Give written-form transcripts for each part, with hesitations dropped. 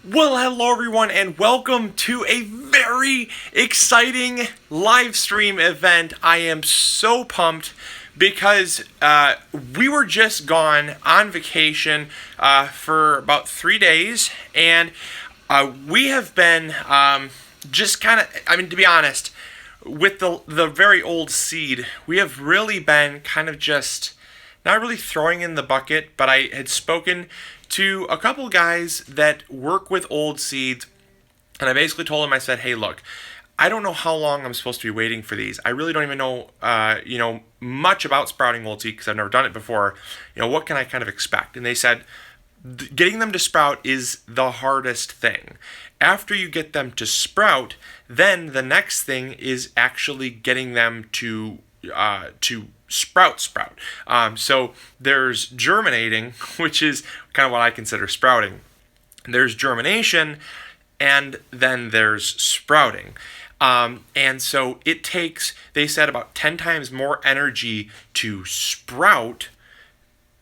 Well, hello everyone, and welcome to a very exciting live stream event. I am so pumped because we were just gone on vacation for about 3 days, and we have been just kind of, to be honest, with the very old seed, we have really been kind of just not really throwing in the bucket, but I had spoken to a couple guys that work with old seeds, and I basically told them, I said, hey, look, I don't know how long I'm supposed to be waiting for these. I really don't even know, much about sprouting old seed because I've never done it before. What can I kind of expect? And they said, getting them to sprout is the hardest thing. After you get them to sprout, then the next thing is actually getting them to sprout. So there's germinating, which is kind of what I consider sprouting. There's germination, and then there's sprouting. And so it takes, they said, about 10 times more energy to sprout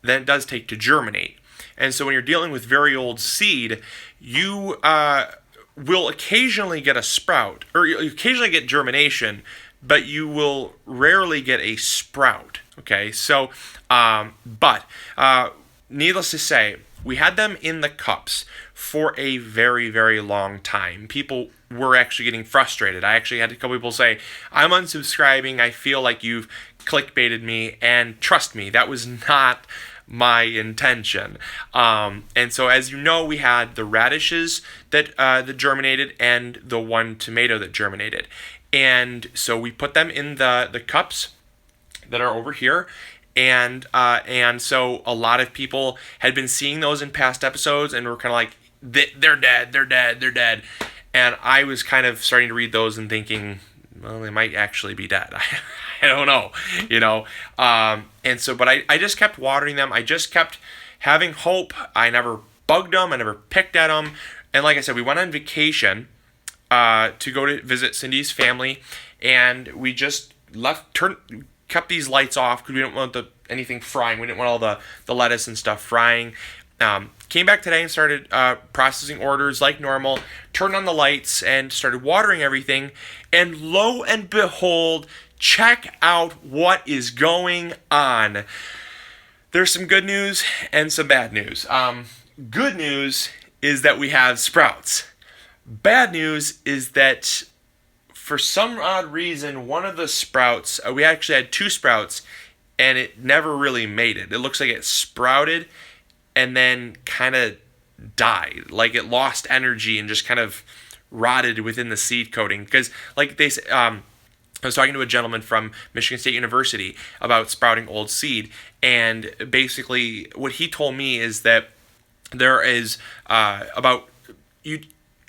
than it does take to germinate. And so when you're dealing with very old seed, you will occasionally get a sprout, or you occasionally get germination, but you will rarely get a sprout. Okay, so, needless to say, we had them in the cups for a very, very long time. People were actually getting frustrated. I actually had a couple people say, I'm unsubscribing, I feel like you've clickbaited me, and trust me, that was not my intention. And so, as you know, we had the radishes that germinated and the one tomato that germinated. And so we put them in the cups that are over here. And so a lot of people had been seeing those in past episodes and were kind of like, they're dead. And I was kind of starting to read those and thinking, well, they might actually be dead. I don't know, and so, but I just kept watering them. I just kept having hope. I never bugged them. I never picked at them. And like I said, we went on vacation to go to visit Cindy's family, and we just kept these lights off because we didn't want anything frying. We didn't want all the lettuce and stuff frying. Came back today and started processing orders like normal, turned on the lights and started watering everything, and lo and behold, check out what is going on. There's some good news and some bad news. Good news is that we have sprouts. Bad news is that for some odd reason, one of the sprouts, we actually had two sprouts, and it never really made it. It looks like it sprouted and then kind of died. Like it lost energy and just kind of rotted within the seed coating. Because like they said, I was talking to a gentleman from Michigan State University about sprouting old seed, and basically what he told me is that there is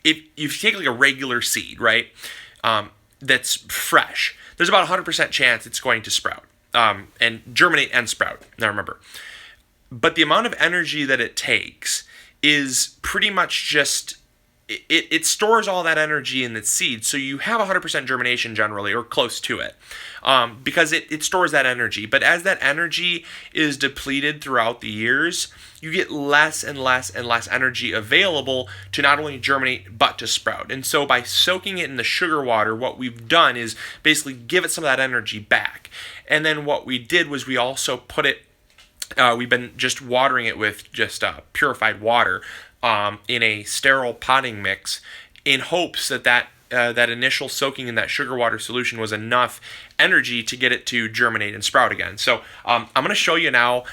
if you take like a regular seed, right, that's fresh, there's about 100% chance it's going to sprout and germinate and sprout. Now remember, but the amount of energy that it takes is pretty much just, it stores all that energy in its seed, so you have 100% germination generally, or close to it, because it stores that energy. But as that energy is depleted throughout the years, you get less and less and less energy available to not only germinate, but to sprout. And so by soaking it in the sugar water, what we've done is basically give it some of that energy back. And then what we did was we also put it, we've been just watering it with just purified water in a sterile potting mix, in hopes that initial soaking in that sugar water solution was enough energy to get it to germinate and sprout again. So I'm going to show you now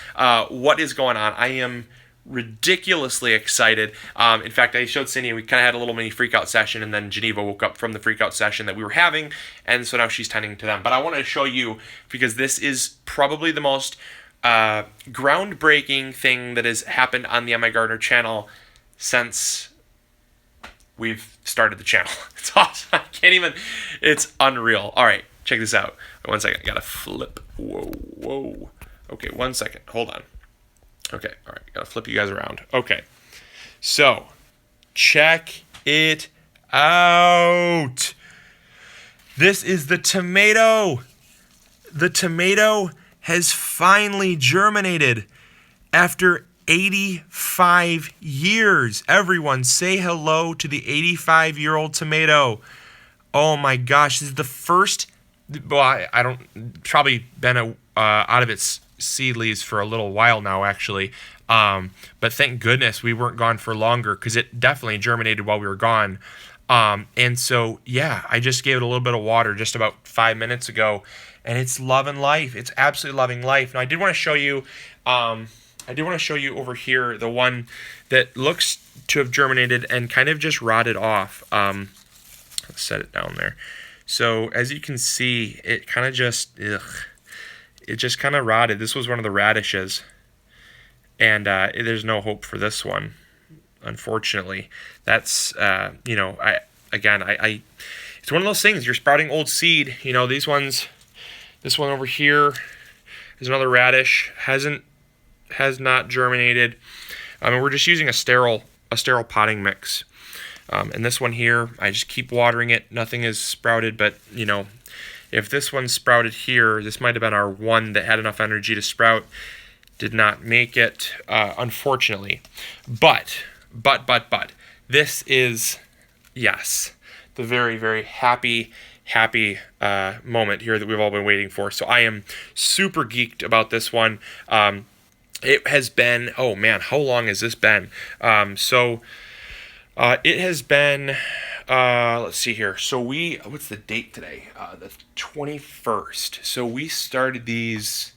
what is going on. I am ridiculously excited. In fact, I showed Cindy, we kind of had a little mini freakout session, and then Geneva woke up from the freakout session that we were having, and so now she's tending to them. But I want to show you, because this is probably the most groundbreaking thing that has happened on the MIgardener channel since we've started the channel. It's awesome. I can't even, it's unreal. All right, check this out. Wait, 1 second, I gotta flip. Whoa. Okay, 1 second, hold on. Okay, all right, gotta flip you guys around. Okay, so check it out. This is the tomato. The tomato has finally germinated after 85 years. Everyone say hello to the 85-year-old tomato. Oh my gosh, this is the first, well, I don't, probably been out of its seed leaves for a little while now, actually. But thank goodness we weren't gone for longer, because it definitely germinated while we were gone. And so, yeah, I just gave it a little bit of water just about 5 minutes ago, and it's loving life. It's absolutely loving life. Now, I did want to show you over here the one that looks to have germinated and kind of just rotted off. Let's set it down there. So as you can see, it kind of just, it just kind of rotted. This was one of the radishes, and there's no hope for this one, unfortunately. That's, you know, it's one of those things. You're sprouting old seed. You know, these ones, this one over here is another radish. Has not germinated. We're just using a sterile potting mix. And this one here, I just keep watering it. Nothing is sprouted, but you know, if this one sprouted here, this might have been our one that had enough energy to sprout. Did not make it, unfortunately. But, this is, yes, the very, very happy moment here that we've all been waiting for. So I am super geeked about this one. It has been, oh man, how long has this been? It has been, let's see here. So what's the date today? The 21st. So we started these,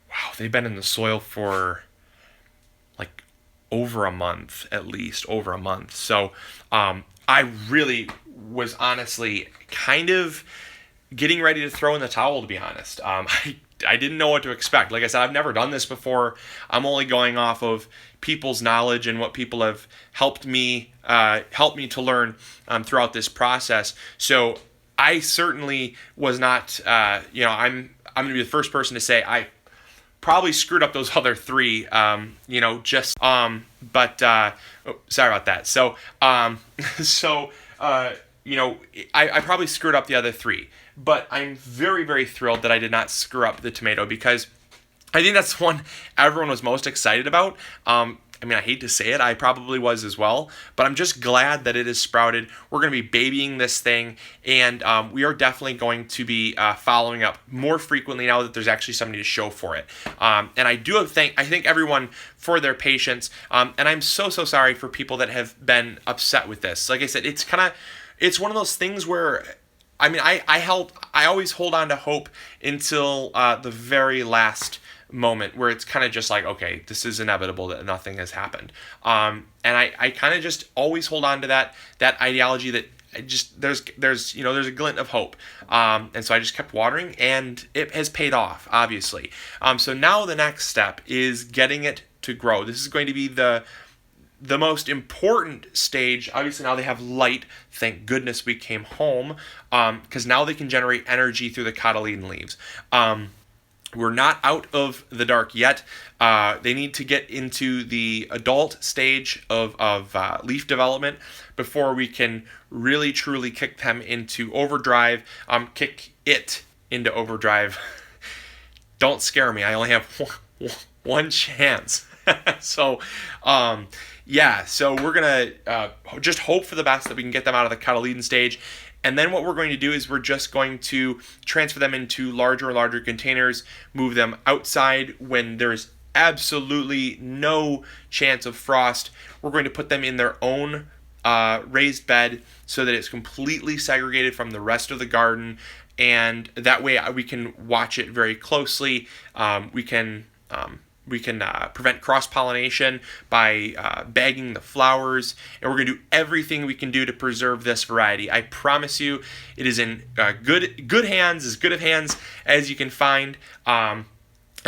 wow, they've been in the soil for like over a month, at least over a month. So I really was honestly kind of getting ready to throw in the towel, to be honest. I didn't know what to expect. Like I said, I've never done this before. I'm only going off of people's knowledge and what people have helped me to learn throughout this process. So I certainly was not, I'm going to be the first person to say I probably screwed up those other three, sorry about that. So, I probably screwed up the other three. But I'm very, very thrilled that I did not screw up the tomato, because I think that's the one everyone was most excited about. I hate to say it, I probably was as well, but I'm just glad that it has sprouted. We're going to be babying this thing, and we are definitely going to be following up more frequently now that there's actually somebody to show for it. And I thank everyone for their patience, and I'm so sorry for people that have been upset with this. Like I said, it's one of those things where, I always hold on to hope until the very last moment, where it's kind of just like, okay, this is inevitable that nothing has happened. And I kind of just always hold on to that ideology that there's a glint of hope. And so I just kept watering, and it has paid off, obviously. So now the next step is getting it to grow. This is going to be the most important stage. Obviously now they have light. Thank goodness we came home, because now they can generate energy through the cotyledon leaves. We're not out of the dark yet. They need to get into the adult stage of leaf development before we can really truly kick them into overdrive. Kick it into overdrive. Don't scare me. I only have one chance. So we're going to just hope for the best that we can get them out of the cotyledon stage. And then what we're going to do is we're just going to transfer them into larger and larger containers, move them outside when there's absolutely no chance of frost. We're going to put them in their own raised bed so that it's completely segregated from the rest of the garden. And that way we can watch it very closely. We can prevent cross-pollination by bagging the flowers, and we're going to do everything we can do to preserve this variety. I promise you, it is in good hands, as good of hands as you can find. And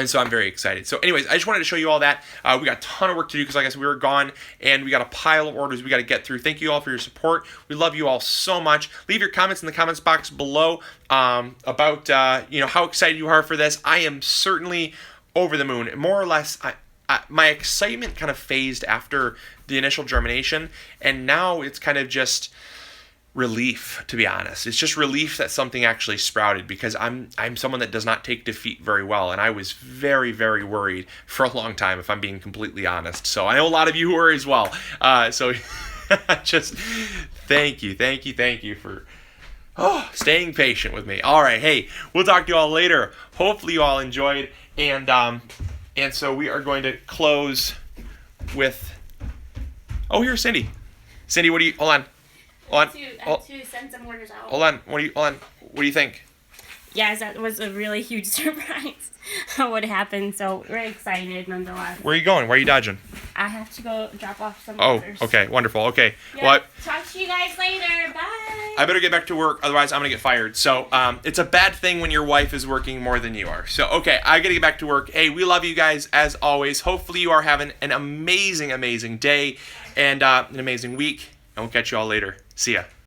so I'm very excited. So anyways, I just wanted to show you all that. We got a ton of work to do because, like I said, we were gone, and we got a pile of orders we got to get through. Thank you all for your support. We love you all so much. Leave your comments in the comments box below about how excited you are for this. I am certainly over the moon. More or less, my excitement kind of phased after the initial germination, and now it's kind of just relief, to be honest. It's just relief that something actually sprouted, because I'm someone that does not take defeat very well, and I was very, very worried for a long time, if I'm being completely honest. So I know a lot of you were as well. So just thank you for staying patient with me. All right, hey, we'll talk to you all later. Hopefully you all enjoyed, and so we are going to close with. Oh, here's Cindy. Cindy, what do you? Hold on. I have to send some orders out. Hold on. What do you think? Yes, that was a really huge surprise. What happened? So we're excited nonetheless. Where are you going? Where are you dodging? I have to go drop off some Oh, orders. okay, wonderful. Okay, Yeah, well, talk to you guys later. Bye. I better get back to work, otherwise I'm gonna get fired. So it's a bad thing when your wife is working more than you are. So okay, I gotta get back to work. Hey, we love you guys as always. Hopefully you are having an amazing, amazing day and an amazing week. And we'll catch you all later. See ya.